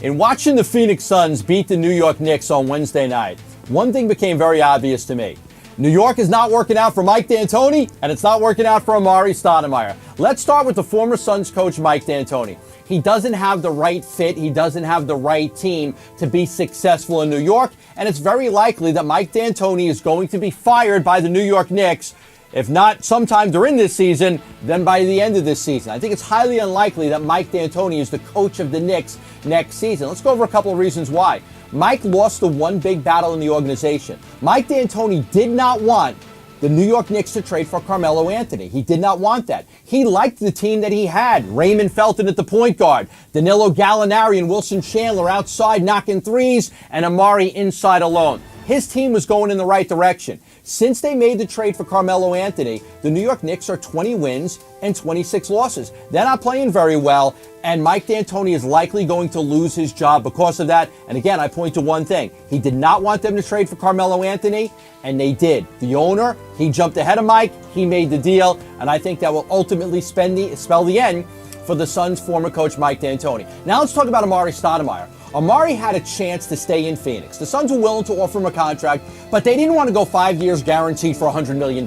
In watching the Phoenix Suns beat the New York Knicks on Wednesday night, one thing became very obvious to me. New York is not working out for Mike D'Antoni, and it's not working out for Amar'e Stoudemire. Let's start with the former Suns coach, Mike D'Antoni. He doesn't have the right fit. He doesn't have the right team to be successful in New York, and it's very likely that Mike D'Antoni is going to be fired by the New York Knicks. If not sometime during this season, then by the end of this season. I think it's highly unlikely that Mike D'Antoni is the coach of the Knicks next season. Let's go over a couple of reasons why. Mike lost the one big battle in the organization. Mike D'Antoni did not want the New York Knicks to trade for Carmelo Anthony. He did not want that. He liked the team that he had. Raymond Felton at the point guard, Danilo Gallinari and Wilson Chandler outside knocking threes, and Amar'e inside alone. His team was going in the right direction. Since they made the trade for Carmelo Anthony, the New York Knicks are 20 wins and 26 losses. They're not playing very well, and Mike D'Antoni is likely going to lose his job because of that. And again, I point to one thing. He did not want them to trade for Carmelo Anthony, and they did. The owner, he jumped ahead of Mike. He made the deal, and I think that will ultimately spell the end for the Suns' former coach, Mike D'Antoni. Now let's talk about Amar'e Stoudemire. Amar'e had a chance to stay in Phoenix. The Suns were willing to offer him a contract, but they didn't want to go 5 years guaranteed for $100 million.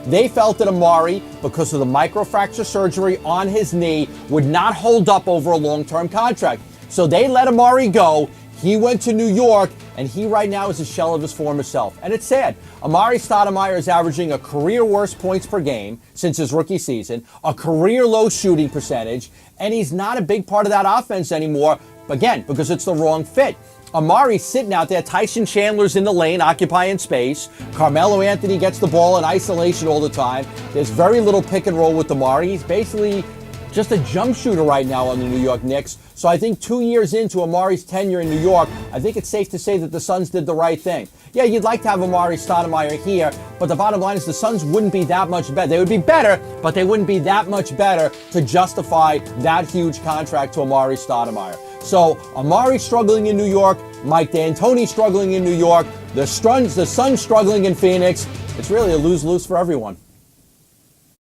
They felt that Amar'e, because of the microfracture surgery on his knee, would not hold up over a long-term contract. So they let Amar'e go. He went to New York, and he right now is a shell of his former self. And it's sad. Amar'e Stoudemire is averaging a career-worst points per game since his rookie season, a career-low shooting percentage, and he's not a big part of that offense anymore, again, because it's the wrong fit. Amar'e's sitting out there. Tyson Chandler's in the lane, occupying space. Carmelo Anthony gets the ball in isolation all the time. There's very little pick and roll with Amar'e. He's basically just a jump shooter right now on the New York Knicks. So I think 2 years into Amar'e's tenure in New York, I think it's safe to say that the Suns did the right thing. Yeah, you'd like to have Amar'e Stoudemire here, but the bottom line is the Suns wouldn't be that much better. They would be better, but they wouldn't be that much better to justify that huge contract to Amar'e Stoudemire. So Amar'e struggling in New York, Mike D'Antoni struggling in New York, the Suns struggling in Phoenix. It's really a lose-lose for everyone.